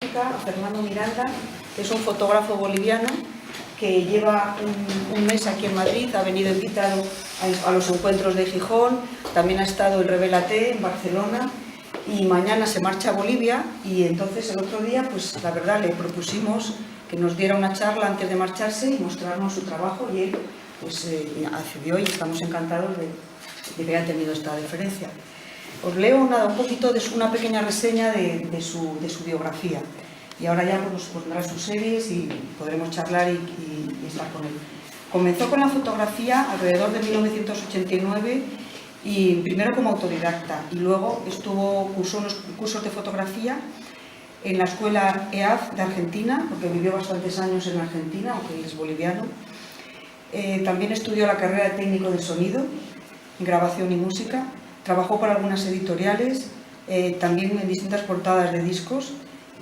A Fernando Miranda, que es un fotógrafo boliviano que lleva un mes aquí en Madrid, ha venido invitado a los encuentros de Gijón, también ha estado en Revélate, en Barcelona, y mañana se marcha a Bolivia. Y entonces el otro día, pues la verdad, le propusimos que nos diera una charla antes de marcharse y mostrarnos su trabajo, y él pues accedió, y estamos encantados de que haya tenido esta deferencia. Os leo un poquito de una pequeña reseña de su biografía, y ahora ya nos pondrá sus series y podremos charlar y estar con él. Comenzó con la fotografía alrededor de 1989, y primero como autodidacta, y luego cursó unos cursos de fotografía en la escuela EAF de Argentina, porque vivió bastantes años en Argentina, aunque él es boliviano. También estudió la carrera de técnico de sonido, grabación y música. Trabajó para algunas editoriales, también en distintas portadas de discos,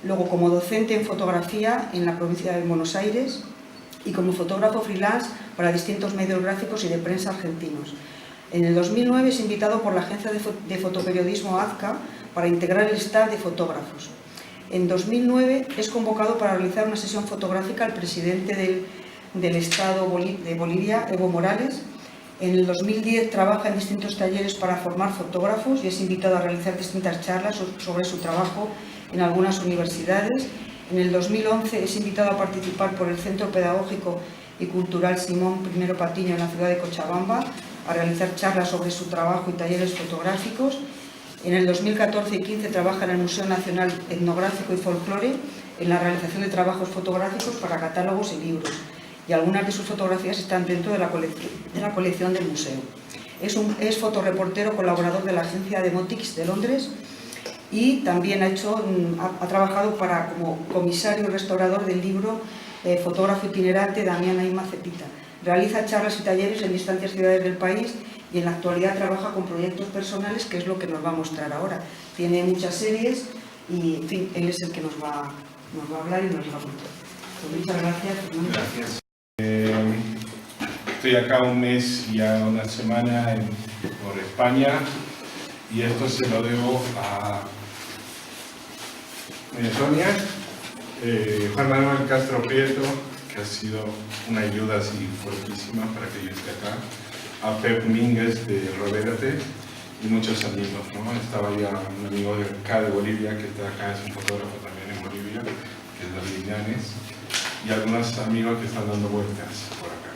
luego como docente en fotografía en la provincia de Buenos Aires y como fotógrafo freelance para distintos medios gráficos y de prensa argentinos. En el 2009 es invitado por la agencia de fotoperiodismo AZCA para integrar el staff de fotógrafos. En 2009 es convocado para realizar una sesión fotográfica al presidente del Estado de Bolivia, Evo Morales. En el 2010 trabaja en distintos talleres para formar fotógrafos y es invitado a realizar distintas charlas sobre su trabajo en algunas universidades. En el 2011 es invitado a participar por el Centro Pedagógico y Cultural Simón I Patiño en la ciudad de Cochabamba a realizar charlas sobre su trabajo y talleres fotográficos. En el 2014 y 2015 trabaja en el Museo Nacional Etnográfico y Folclore en la realización de trabajos fotográficos para catálogos y libros, y algunas de sus fotografías están dentro de la colección del museo. Es fotoreportero colaborador de la agencia Demotics de Londres, y también ha trabajado como comisario y restaurador del libro Fotógrafo itinerante Damián Ayma Cepita. Realiza charlas y talleres en distintas ciudades del país, y en la actualidad trabaja con proyectos personales, que es lo que nos va a mostrar ahora. Tiene muchas series y, en fin, él es el que nos va a hablar y nos va a contar. Pues muchas gracias. Gracias. Estoy acá un mes y ya una semana por España, y esto se lo debo a Sonia, Juan Manuel Castro Prieto, que ha sido una ayuda así fuertísima para que yo esté acá, a Pep Mínguez de Revélate y muchos amigos, ¿no? Estaba ya un amigo de acá de Bolivia que está acá, es un fotógrafo también en Bolivia, que es David Llanes, y algunos amigos que están dando vueltas por acá.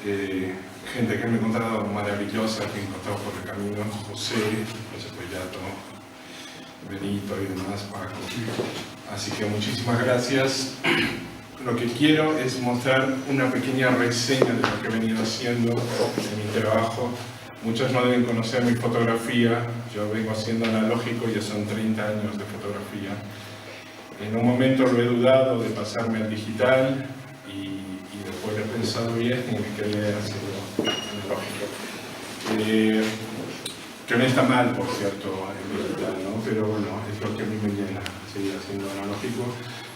Gente que me he encontrado maravillosa, que he encontrado por el camino: José Poyato, Benito y demás, Paco. Así que muchísimas gracias. Lo que quiero es mostrar una pequeña reseña de lo que he venido haciendo en mi trabajo. Muchos no deben conocer mi fotografía. Yo vengo haciendo analógico, ya son 30 años de fotografía. En un momento lo he dudado de pasarme al digital, y después lo he pensado bien y quería hacerlo analógico. Que no está mal, por cierto, el digital, ¿no? Pero bueno, es lo que a mí me llena, seguir haciendo analógico.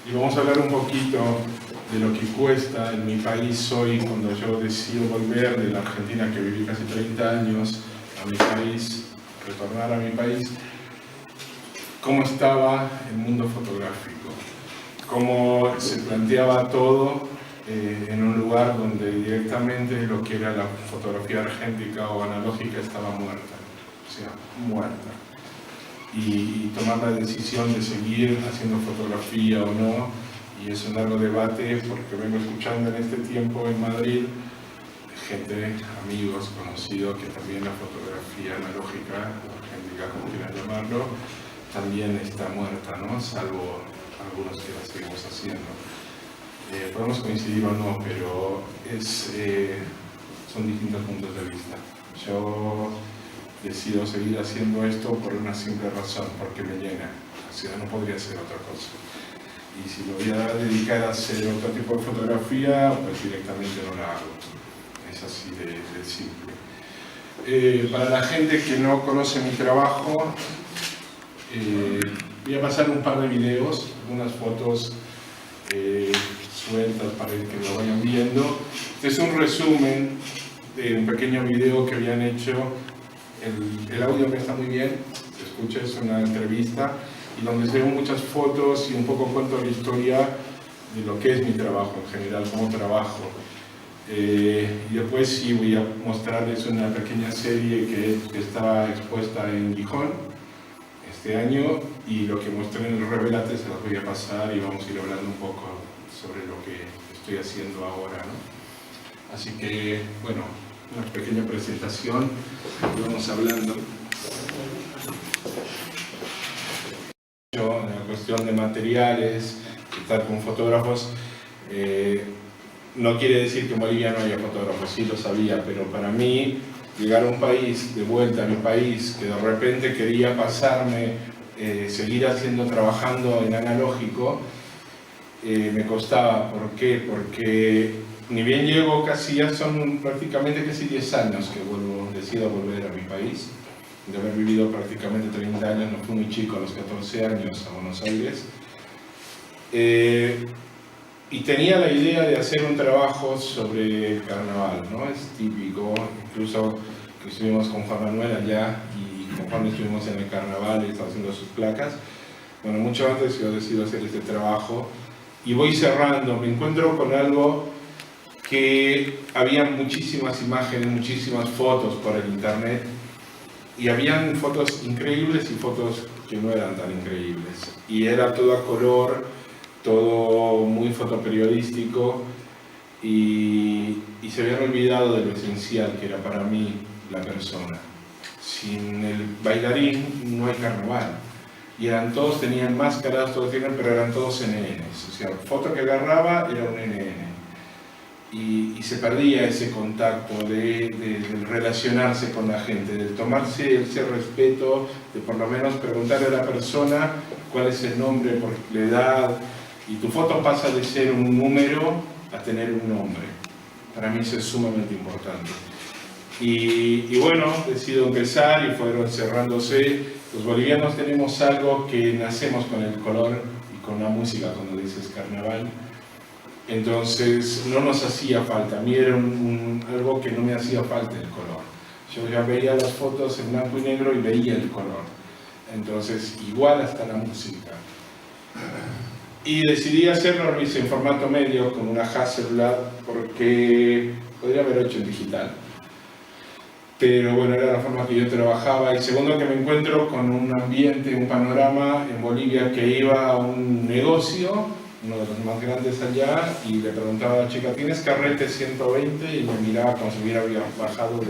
Y vamos a hablar un poquito de lo que cuesta en mi país hoy, cuando yo decido volver de la Argentina, que viví casi 30 años, a mi país, retornar a mi país. Cómo estaba el mundo fotográfico, cómo se planteaba todo en un lugar donde directamente lo que era la fotografía argéntica o analógica estaba muerta, o sea, muerta. Y tomar la decisión de seguir haciendo fotografía o no, y es un largo debate, porque vengo escuchando en este tiempo en Madrid gente, amigos, conocidos, que también la fotografía analógica o argéntica, como quieran llamarlo, también está muerta, ¿no? Salvo algunos que la seguimos haciendo. Podemos coincidir o no, pero son distintos puntos de vista. Yo decido seguir haciendo esto por una simple razón, porque me llena. O sea, no podría ser otra cosa. Y si lo voy a dedicar a hacer otro tipo de fotografía, pues directamente no la hago. Es así de simple. Para la gente que no conoce mi trabajo, voy a pasar un par de videos, algunas fotos sueltas para que lo vayan viendo. Este es un resumen de un pequeño video que habían hecho. El audio me está muy bien, se escucha, es una entrevista, y donde se ven muchas fotos y un poco cuento la historia de lo que es mi trabajo en general, cómo trabajo. Y después sí voy a mostrarles una pequeña serie que está expuesta en Gijón este año, y lo que mostré en el Revelate se las voy a pasar y vamos a ir hablando un poco sobre lo que estoy haciendo ahora, ¿no? Así que, bueno, una pequeña presentación y vamos hablando. En la cuestión de materiales, estar con fotógrafos, no quiere decir que en Bolivia no haya fotógrafos, sí lo sabía, pero para mí llegar a un país, de vuelta a mi país, que de repente quería pasarme, seguir trabajando en analógico, me costaba. ¿Por qué? Porque ni bien llego casi, ya son prácticamente casi 10 años que decido volver a mi país, de haber vivido prácticamente 30 años, no fui muy chico, a los 14 años a Buenos Aires. Y tenía la idea de hacer un trabajo sobre carnaval, ¿no? Es típico, incluso que estuvimos con Juan Manuel allá y con Juan estuvimos en el carnaval y estaba haciendo sus placas. Bueno, mucho antes yo decido hacer este trabajo y voy cerrando, me encuentro con algo que había muchísimas imágenes, muchísimas fotos por el internet, y habían fotos increíbles y fotos que no eran tan increíbles, y era todo a color, todo muy fotoperiodístico, y se habían olvidado de lo esencial que era para mí la persona. Sin el bailarín no hay carnaval, y todos tenían máscaras, pero eran todos NNs, o sea, la foto que agarraba era un NN. Y se perdía ese contacto de relacionarse con la gente, de tomarse ese respeto, de por lo menos preguntarle a la persona cuál es el nombre, por la edad, y tu foto pasa de ser un número a tener un nombre. Para mí eso es sumamente importante. Y bueno, decido empezar y fueron cerrándose. Los bolivianos tenemos algo que nacemos con el color y con la música, cuando dices carnaval. Entonces no nos hacía falta, a mí era algo que no me hacía falta el color. Yo ya veía las fotos en blanco y negro y veía el color. Entonces igual hasta la música. Y decidí hacerlo en formato medio con una Hasselblad, porque podría haber hecho en digital. Pero bueno, era la forma que yo trabajaba. Y segundo, que me encuentro con un ambiente, un panorama en Bolivia, que iba a un negocio, uno de los más grandes allá, y le preguntaba a la chica, ¿tienes carrete 120? Y me miraba como si hubiera bajado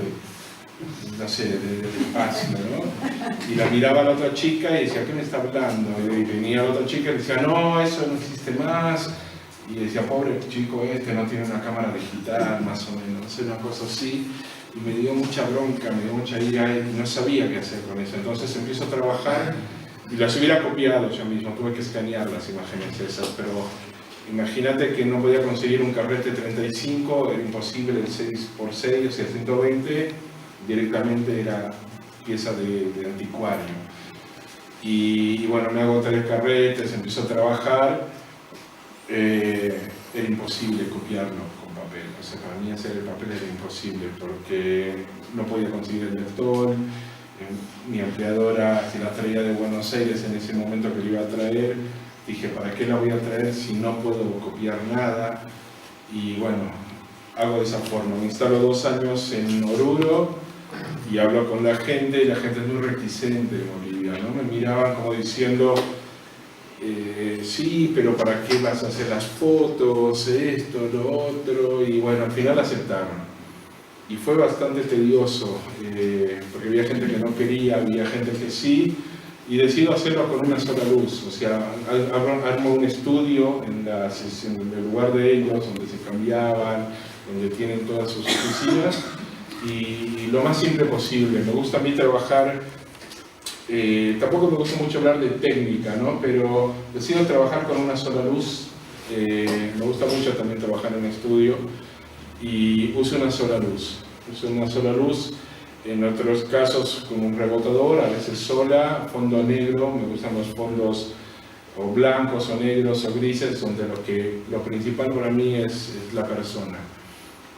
no sé, del espacio, ¿no? Y la miraba a la otra chica y decía, ¿qué me está hablando? Y venía la otra chica y decía, no, eso no existe más. Y decía, pobre chico no tiene una cámara digital, más o menos, una cosa así. Y me dio mucha bronca, me dio mucha ira y no sabía qué hacer con eso. Entonces empiezo a trabajar y las hubiera copiado yo mismo, tuve que escanear las imágenes esas, pero imagínate que no podía conseguir un carrete 35, era imposible el 6x6, o sea, 120, directamente era pieza de anticuario. Y bueno, me hago 3 carretes, empiezo a trabajar, era imposible copiarlo con papel, o sea, para mí hacer el papel era imposible porque no podía conseguir el lector. Mi empleadora se la traía de Buenos Aires en ese momento que lo iba a traer. Dije, ¿para qué la voy a traer si no puedo copiar nada? Y bueno, hago de esa forma. Me instalo 2 años en Oruro y hablo con la gente, y la gente es muy reticente de Bolivia, ¿no? Me miraban como diciendo, sí, pero ¿para qué vas a hacer las fotos? Esto, lo otro. Y bueno, al final aceptaron. Y fue bastante tedioso, porque había gente que no quería, había gente que sí, y decido hacerlo con una sola luz. O sea, armo un estudio en el lugar de ellos, donde se cambiaban, donde tienen todas sus oficinas, y lo más simple posible. Me gusta a mí trabajar, tampoco me gusta mucho hablar de técnica, ¿no? Pero decido trabajar con una sola luz. Me gusta mucho también trabajar en estudio. Y uso una sola luz. En otros casos con un rebotador, a veces sola, fondo negro. Me gustan los fondos o blancos o negros o grises, donde lo principal para mí es la persona.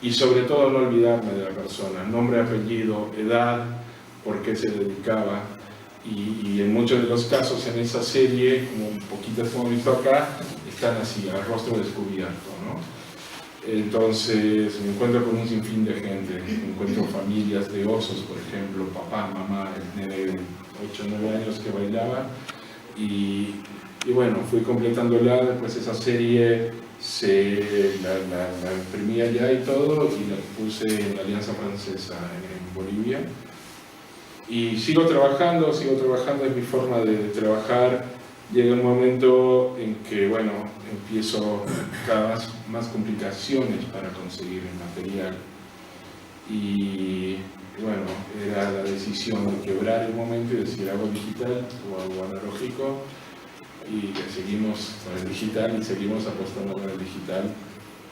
Y sobre todo no olvidarme de la persona, nombre, apellido, edad, por qué se dedicaba. y en muchos de los casos en esa serie, como un poquito hemos visto acá, están así, al rostro descubierto, ¿no? Entonces me encuentro con un sinfín de gente, me encuentro familias de osos, por ejemplo, papá, mamá, el nene de 8 o 9 años que bailaba, y bueno, fui completándola. Después esa serie la imprimí allá y todo, y la puse en la Alianza Francesa en Bolivia. Y sigo trabajando, es mi forma de trabajar. Llega un momento en que, bueno, empiezo cada vez más complicaciones para conseguir el material. Y bueno, era la decisión de quebrar el momento y decir, hago digital o hago analógico, y que seguimos con el digital y seguimos apostando con el digital.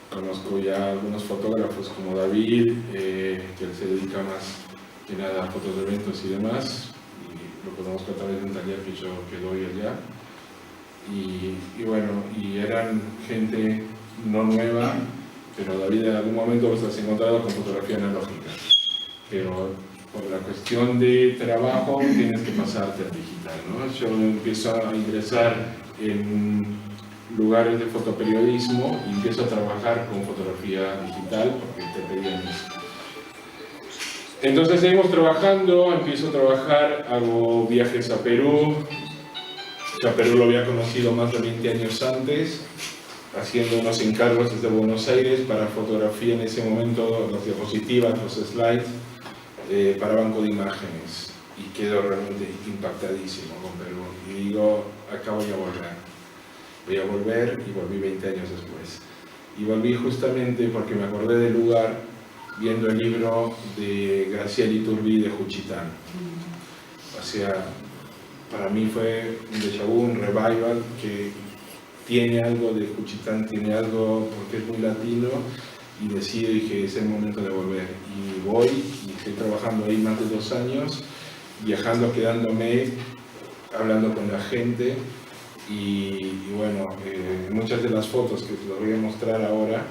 Conozco ya algunos fotógrafos como David, que él se dedica más que nada a fotos de eventos y demás, y lo conozco a través de un taller que doy allá. Y bueno, y eran gente no nueva, pero David en algún momento los has encontrado con fotografía analógica, pero por la cuestión de trabajo tienes que pasarte al digital, ¿no? Yo empiezo a ingresar en lugares de fotoperiodismo y empiezo a trabajar con fotografía digital porque te pedían eso. Entonces seguimos trabajando, empiezo a trabajar, hago viajes a Perú. Ya Perú lo había conocido más de 20 años antes, haciendo unos encargos desde Buenos Aires para fotografía en ese momento, las diapositivas, los slides, para banco de imágenes. Y quedo realmente impactadísimo con Perú. Y digo, acá voy a volver. Voy a volver, y volví 20 años después. Y volví justamente porque me acordé del lugar viendo el libro de Graciela Iturbide de Juchitán. O sea, para mí fue un déjà vu, un revival, que tiene algo de Juchitán, tiene algo porque es muy latino, y decido, dije, es el momento de volver. Y voy, y estoy trabajando ahí más de 2 años, viajando, quedándome, hablando con la gente, y bueno, muchas de las fotos que te voy a mostrar ahora,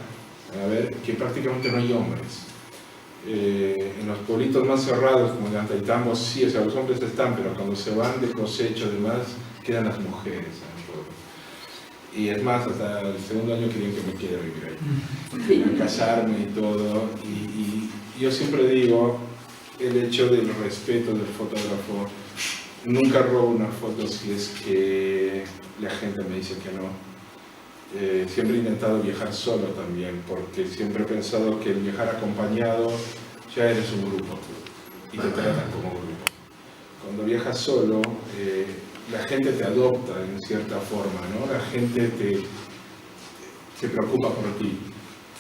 a ver, que prácticamente no hay hombres. En los pueblitos más cerrados, como en Antaitambo, sí, o sea, los hombres están, pero cuando se van de cosecho, además, quedan las mujeres en el pueblo. Y es más, hasta el segundo año querían que me quede vivir ahí, querían casarme y todo. Y yo siempre digo, el hecho del respeto del fotógrafo, nunca robo una foto si es que la gente me dice que no. Siempre he intentado viajar solo también, porque siempre he pensado que el viajar acompañado ya eres un grupo y te tratan como grupo. Cuando viajas solo, la gente te adopta en cierta forma, ¿no? La gente se preocupa por ti.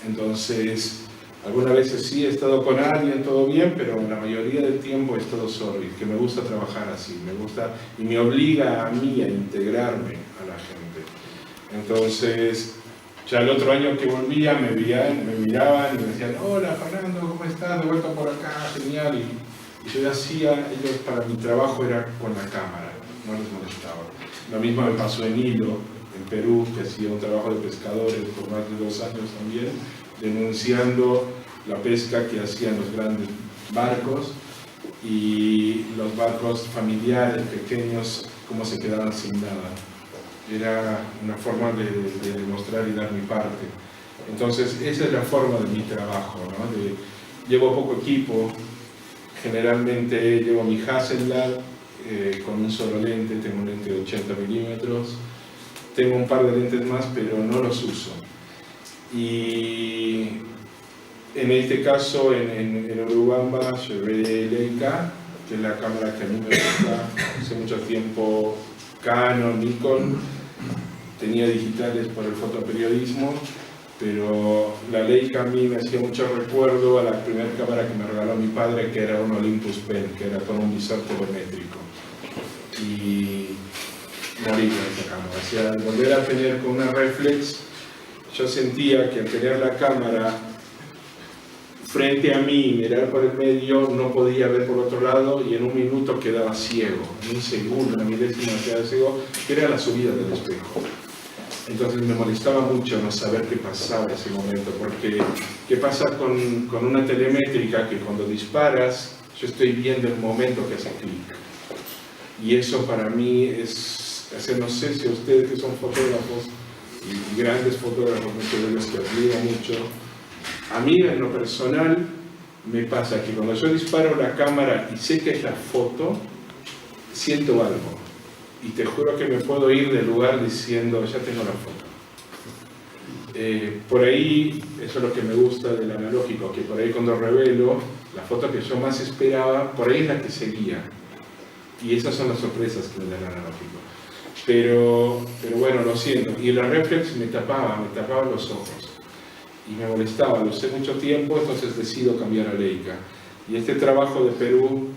Entonces, algunas veces sí he estado con alguien, todo bien, pero la mayoría del tiempo es todo solo, y que me gusta trabajar así, me gusta y me obliga a mí a integrarme a la gente. Entonces, ya el otro año que volvía, me miraban y me decían, hola Fernando, ¿cómo estás? De vuelta por acá, genial. Y yo hacía, ellos para mi trabajo era con la cámara, no les molestaba. Lo mismo me pasó en Hilo, en Perú, que hacía un trabajo de pescadores por más de 2 años también, denunciando la pesca que hacían los grandes barcos y los barcos familiares, pequeños, cómo se quedaban sin nada. Era una forma de demostrar y dar mi parte. Entonces, esa es la forma de mi trabajo, ¿no? Llevo poco equipo, generalmente llevo mi Hasselblad con un solo lente, tengo un lente de 80 milímetros, tengo un par de lentes más, pero no los uso. Y en este caso, en Urubamba, llevé Leica, que es la cámara que a mí me gusta, hace mucho tiempo. Canon, Nikon, tenía digitales por el fotoperiodismo, pero la Leica a mí me hacía mucho recuerdo a la primera cámara que me regaló mi padre, que era un Olympus Pen, que era con un visor telemétrico. Y morí con esa cámara. O sea, al volver a tener con una reflex, yo sentía que al tener la cámara frente a mí, mirar por el medio, no podía ver por otro lado, y en un minuto quedaba ciego, en un segundo, en una milésima quedaba ciego, que era la subida del espejo. Entonces me molestaba mucho no saber qué pasaba en ese momento, porque ¿qué pasa con una telemétrica? Que cuando disparas, yo estoy viendo el momento que hace clic. y eso para mí es, no sé si ustedes que son fotógrafos y grandes fotógrafos, muchos de los que admiro mucho, a mí en lo personal me pasa que cuando yo disparo la cámara y sé que es la foto, siento algo. Y te juro que me puedo ir del lugar diciendo, ya tengo la foto. Por ahí, eso es lo que me gusta del analógico, que por ahí cuando revelo, la foto que yo más esperaba, por ahí es la que seguía. Y esas son las sorpresas que me da el analógico. Pero bueno, lo siento. Y la reflex me tapaba los ojos. Y me molestaba, lo sé mucho tiempo, entonces decido cambiar a Leica. Y este trabajo de Perú,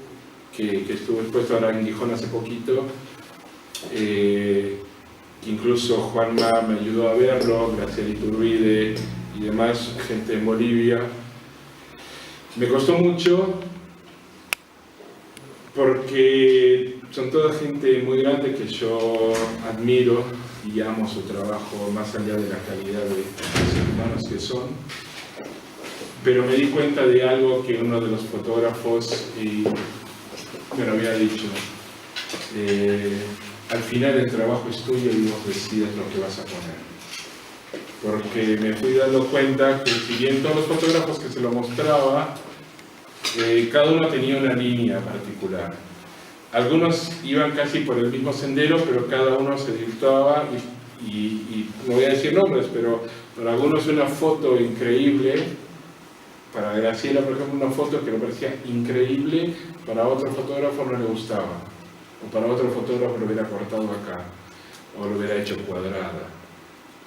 que estuvo expuesto ahora en Gijón hace poquito, que incluso Juanma me ayudó a verlo, Graciela Iturbide y demás, gente en Bolivia. Me costó mucho porque son toda gente muy grande que yo admiro y amo su trabajo más allá de la calidad de seres humanos que son. Pero me di cuenta de algo que uno de los fotógrafos me lo había dicho. Al final el trabajo es tuyo y vos decides lo que vas a poner. Porque me fui dando cuenta que si bien todos los fotógrafos que se lo mostraba, cada uno tenía una línea particular. Algunos iban casi por el mismo sendero, pero cada uno se dictaba y no voy a decir nombres, pero para algunos una foto increíble, para Graciela por ejemplo una foto que me parecía increíble, para otro fotógrafo no le gustaba. O para otro fotógrafo lo hubiera cortado acá, o lo hubiera hecho cuadrada.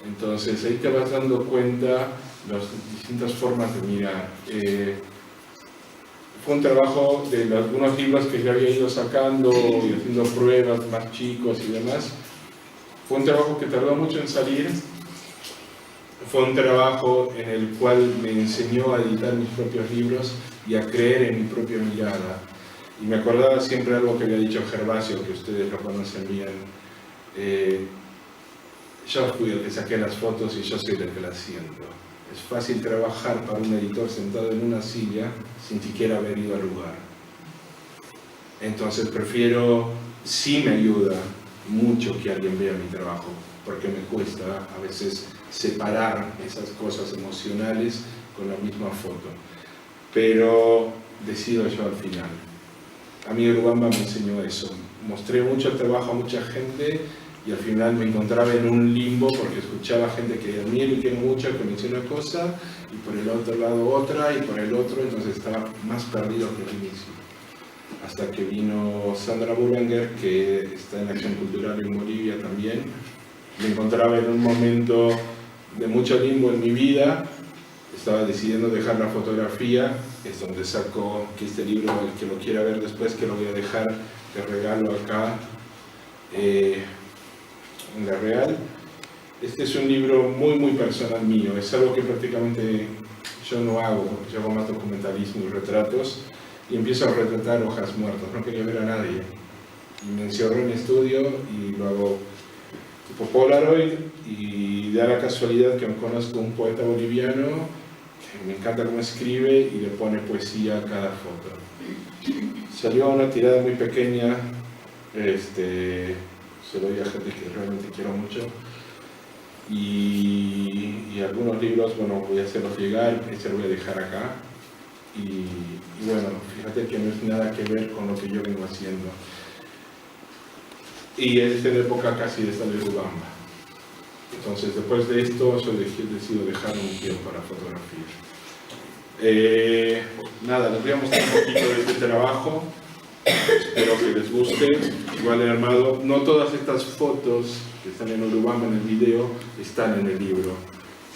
Entonces ahí te vas dando cuenta de las distintas formas de mirar. Fue un trabajo de algunos libros que yo había ido sacando y haciendo pruebas más chicos y demás. Fue un trabajo que tardó mucho en salir. Fue un trabajo en el cual me enseñó a editar mis propios libros y a creer en mi propia mirada. Y me acordaba siempre algo que había dicho Gervasio, que ustedes lo conocen bien. Yo fui el que saqué las fotos y yo soy el que las siento. Es fácil trabajar para un editor sentado en una silla sin siquiera haber ido al lugar. Entonces prefiero, sí me ayuda mucho que alguien vea mi trabajo, porque me cuesta a veces separar esas cosas emocionales con la misma foto. Pero decido yo al final. A mí Urubamba me enseñó eso. Mostré mucho el trabajo a mucha gente y al final me encontraba en un limbo porque escuchaba gente que admiro y quiero mucho que me dice una cosa y por el otro lado otra y por el otro, entonces estaba más perdido que al inicio. Hasta que vino Sandra Burbanger, que está en Acción Cultural en Bolivia también. Me encontraba en un momento de mucho limbo en mi vida. Estaba decidiendo dejar la fotografía, es donde saco que este libro, el que lo quiera ver después, que lo voy a dejar de regalo acá en La Real. Este es un libro muy personal mío, es algo que prácticamente yo no hago, porque yo hago más documentalismo y retratos, y empiezo a retratar hojas muertas, no quería ver a nadie. Y me encierro en estudio y lo hago tipo Polaroid, y da la casualidad que conozco un poeta boliviano que me encanta cómo escribe y le pone poesía a cada foto. Salió una tirada muy pequeña, se lo doy a gente que realmente quiero mucho, y algunos libros, bueno, voy a hacerlos llegar, este lo voy a dejar acá, y bueno, fíjate que no es nada que ver con lo que yo vengo haciendo. Y es en época casi de salir de Urubamba. Entonces, después de esto, yo decido dejar un tiempo para fotografía. Nada, les voy a mostrar un poquito de este trabajo. Espero que les guste. Igual he armado, no todas estas fotos que están en Urubamba en el video están en el libro.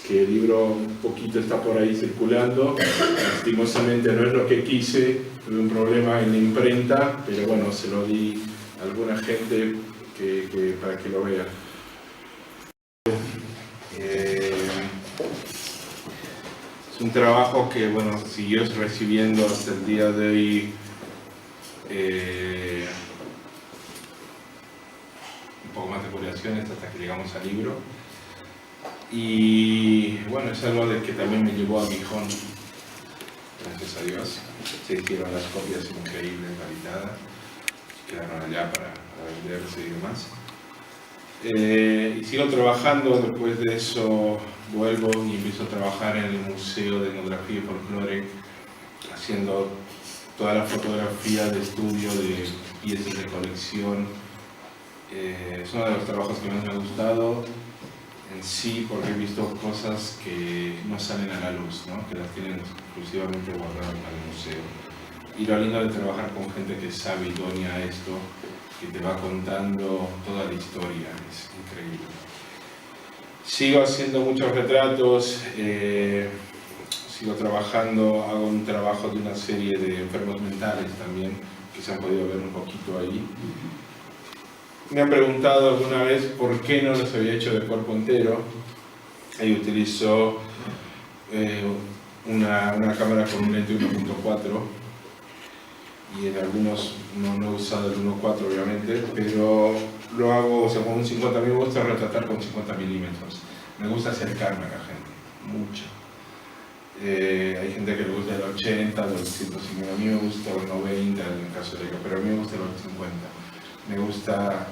Que el libro un poquito está por ahí circulando. Lastimosamente no es lo que quise, tuve un problema en la imprenta, pero bueno, se lo di a alguna gente para que lo vea. Es un trabajo que, bueno, siguió recibiendo hasta el día de hoy un poco más de publicaciones hasta que llegamos al libro. Y bueno, es algo de que también me llevó a Gijón, gracias a Dios. Se hicieron las copias increíbles, validadas. quedaron allá para venderse y demás. Y sigo trabajando. Después de eso vuelvo y empiezo a trabajar en el Museo de Etnografía y Folclore, haciendo toda la fotografía de estudio de piezas de colección. Es uno de los trabajos que más me ha gustado en sí, porque he visto cosas que no salen a la luz, ¿no? Que las tienen exclusivamente guardadas para el museo. Y lo lindo de trabajar con gente que sabe idónea a esto, que te va contando toda la historia, es increíble. Sigo haciendo muchos retratos, sigo trabajando, hago un trabajo de una serie de enfermos mentales también, que se han podido ver un poquito ahí. Me han preguntado alguna vez por qué no los había hecho de cuerpo entero. Ahí utilizo una cámara con un lente 1.4 y en algunos no he usado el 1.4 obviamente, pero lo hago, o sea, con un 50. A mí me gusta retratar con 50 milímetros. Me gusta acercarme a la gente, mucho. Hay gente que le gusta el 80, el 150, a mí me gusta el 90 en el caso de ella, pero a mí me gusta el 50. Me gusta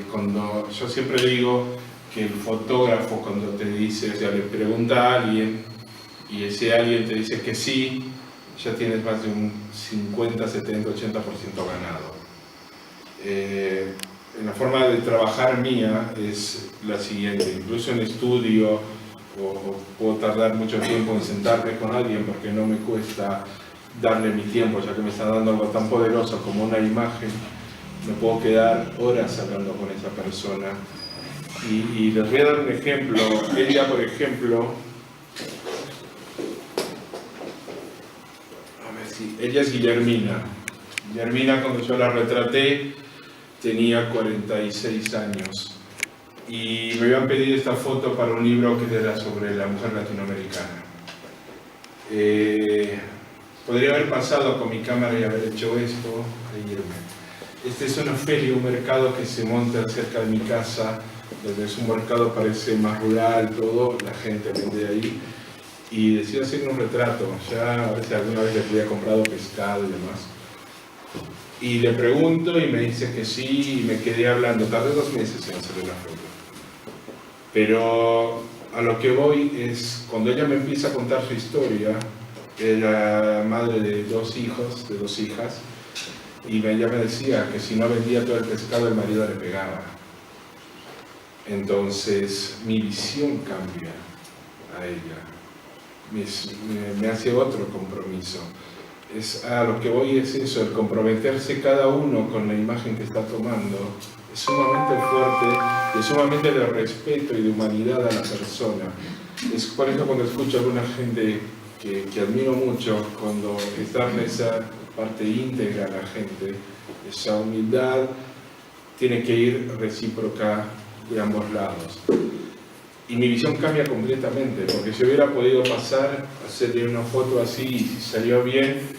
cuando yo siempre digo que el fotógrafo cuando te dice, o sea, le pregunta a alguien y ese alguien te dice que sí, ya tienes más de un 50, 70, 80% ganado. La forma de trabajar mía es la siguiente, incluso en estudio o puedo tardar mucho tiempo en sentarme con alguien porque no me cuesta darle mi tiempo, ya que me está dando algo tan poderoso como una imagen. Me puedo quedar horas hablando con esa persona y les voy a dar un ejemplo. Ella, por ejemplo, ella es Guillermina. Guillermina, cuando yo la retraté, tenía 46 años y me habían pedido esta foto para un libro que era sobre la mujer latinoamericana. Podría haber pasado con mi cámara y haber hecho esto e irme. Este es una feria, un mercado que se monta cerca de mi casa, donde es un mercado, parece más rural, todo, la gente vende ahí. Y decidí hacer un retrato, ya a veces alguna vez le había comprado pescado y demás. Y le pregunto y me dice que sí, y me quedé hablando, tardé 2 meses en hacerle la foto. Pero a lo que voy es, cuando ella me empieza a contar su historia, era madre de 2 hijos, de 2 hijas, y ella me decía que si no vendía todo el pescado, el marido le pegaba. Entonces mi visión cambia a ella, me hace otro compromiso. A lo que voy es eso, el comprometerse cada uno con la imagen que está tomando es sumamente fuerte, es sumamente de respeto y de humanidad a la persona. Es por eso cuando escucho a alguna gente que admiro mucho, cuando es darle esa parte íntegra a la gente, esa humildad tiene que ir recíproca de ambos lados. Y mi visión cambia completamente, porque si hubiera podido pasar, hacerle una foto así y si salió bien,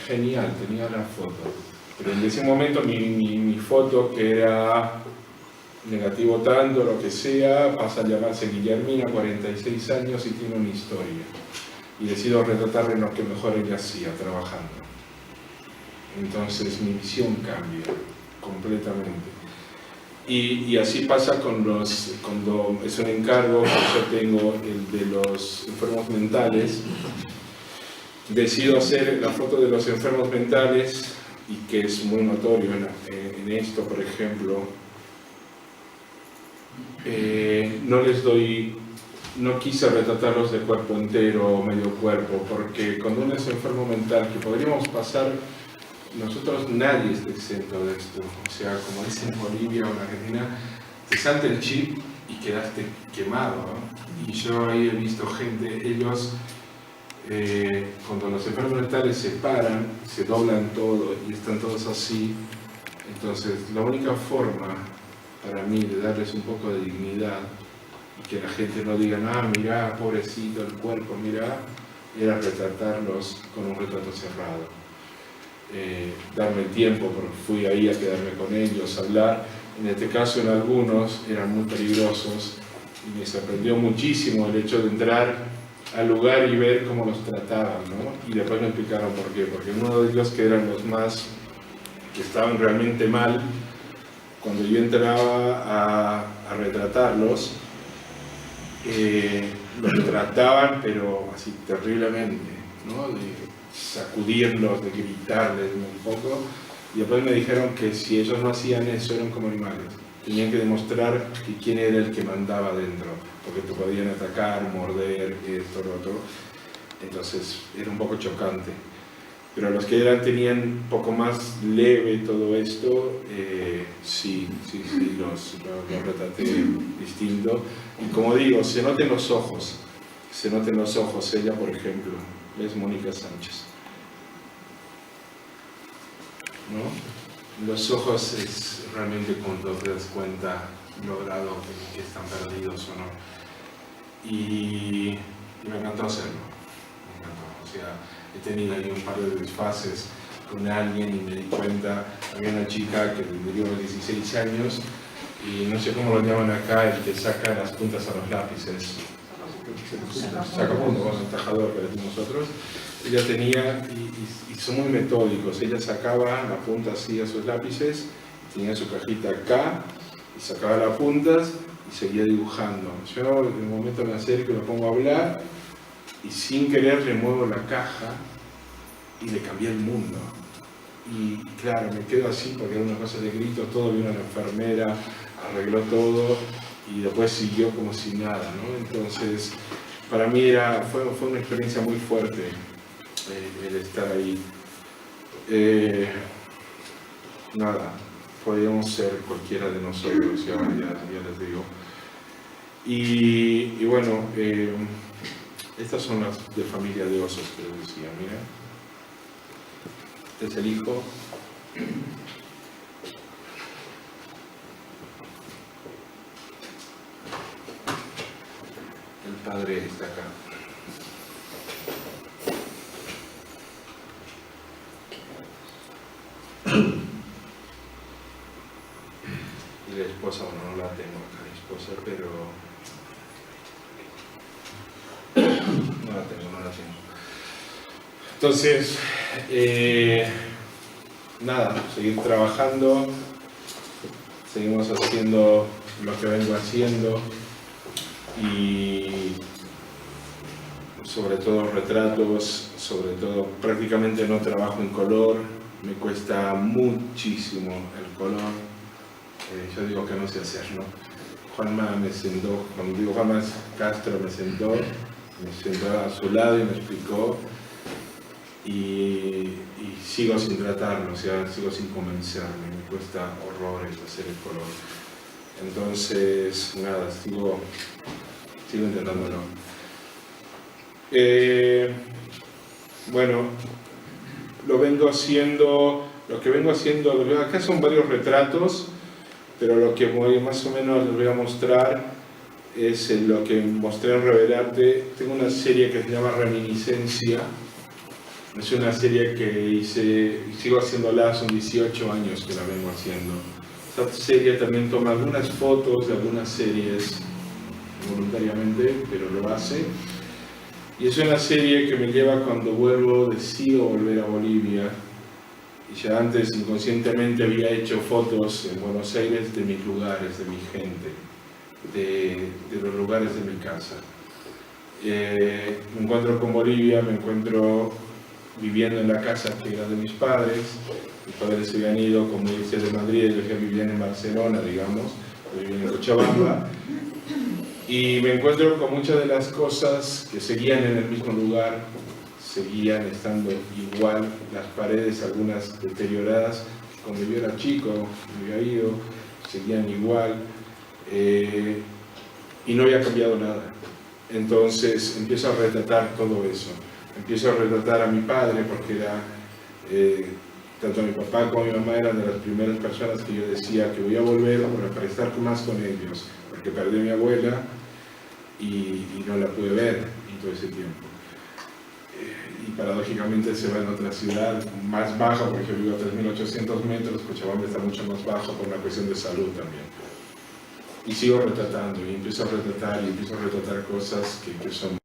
genial, tenía la foto. Pero en ese momento mi foto, que era negativo tanto, lo que sea, pasa a llamarse Guillermina, 46 años y tiene una historia. Y decido retratarle en lo que mejor ella hacía, trabajando. Entonces mi visión cambia completamente. Y así pasa cuando es un encargo que yo tengo, el de los enfermos mentales. Decido hacer la foto de los enfermos mentales y que es muy notorio en esto, por ejemplo. No quise retratarlos de cuerpo entero o medio cuerpo, porque cuando uno es enfermo mental, que podríamos pasar, nosotros nadie está exento de esto. O sea, como dicen en Bolivia o en Argentina, te salta el chip y quedaste quemado, ¿no? Y yo ahí he visto gente, ellos, cuando los enfermos mentales se paran, se doblan todo y están todos así. Entonces, la única forma para mí de darles un poco de dignidad y que la gente no diga, ah, mirá, pobrecito el cuerpo, mirá, era retratarlos con un retrato cerrado. Darme tiempo, porque fui ahí a quedarme con ellos, a hablar. En este caso, en algunos eran muy peligrosos y me sorprendió muchísimo el hecho de entrar al lugar y ver cómo los trataban, ¿no? Y después me explicaron por qué. Porque uno de ellos, que eran los más que estaban realmente mal, cuando yo entraba a retratarlos, los trataban pero así terriblemente, ¿no? De sacudirlos, de gritarles un poco, y después me dijeron que si ellos no hacían eso eran como animales, tenían que demostrar que quién era el que mandaba dentro, porque te podían atacar, morder, esto, lo otro. Entonces era un poco chocante. Pero los que tenían un poco más leve todo esto, sí, los retraté distinto. Y como digo, se noten los ojos. Ella, por ejemplo, es Mónica Sánchez, ¿no? Los ojos es realmente cuando te das cuenta lo grado que están perdidos o no. Y me encantó hacerlo, me encantó. O sea, he tenido ahí un par de desfases con alguien y me di cuenta, había una chica que tenía 16 años y no sé cómo lo llaman acá, el que saca las puntas a los lápices. Saca puntos, con el tajador que le decimos nosotros. Ella tenía, y son muy metódicos, ella sacaba la punta así a sus lápices, tenía su cajita acá, y sacaba las puntas y seguía dibujando. Yo en un momento me acerco y me pongo a hablar, y sin querer le muevo la caja y le cambié el mundo. Y claro, me quedo así porque era una cosa de gritos, todo, vino la enfermera, arregló todo y después siguió como si nada, ¿no? Entonces, para mí fue una experiencia muy fuerte el estar ahí. Nada, podíamos ser cualquiera de nosotros, ya les digo. Y bueno, estas son las de familia de osos que les decía, mira. Este es el hijo. El padre está acá. Y la esposa, bueno, no la tengo acá, la esposa, pero no la tengo. Entonces, nada, seguir trabajando, seguimos haciendo lo que vengo haciendo y sobre todo retratos, sobre todo prácticamente no trabajo en color, me cuesta muchísimo el color, yo digo que no sé hacerlo. Juanma me sentó, cuando digo Juanma Castro me sentó a su lado y me explicó y sigo sin tratarlo, o sea, sigo sin convencerme, me cuesta horrores hacer el color. Entonces, nada, sigo intentándolo. Bueno, lo que vengo haciendo, acá son varios retratos, pero lo que más o menos les voy a mostrar es lo que mostré en Revelarte. Tengo una serie que se llama Reminiscencia. Es una serie que hice y sigo haciéndola, son 18 años que la vengo haciendo. Esta serie también toma algunas fotos de algunas series voluntariamente, pero lo hace. Y es una serie que me lleva cuando decido volver a Bolivia. Y ya antes inconscientemente había hecho fotos en Buenos Aires de mis lugares, de mi gente, de los lugares de mi casa. Me encuentro con Bolivia, me encuentro viviendo en la casa que era de mis padres. Mis padres se habían ido, como decía, de Madrid, ellos ya vivían en Barcelona, digamos, vivían en Cochabamba. Y me encuentro con muchas de las cosas que seguían en el mismo lugar, seguían estando igual, las paredes, algunas deterioradas, cuando yo era chico, me había ido, seguían igual, y no había cambiado nada. Entonces empiezo a retratar todo eso. Empiezo a retratar a mi padre porque tanto mi papá como mi mamá eran de las primeras personas que yo decía que voy a volver para estar más con ellos, porque perdí a mi abuela y no la pude ver en todo ese tiempo. Y paradójicamente se va en otra ciudad más baja, porque yo vivo a 3.800 metros, Cochabamba está mucho más bajo por una cuestión de salud también. Y sigo retratando, y empiezo a retratar cosas que son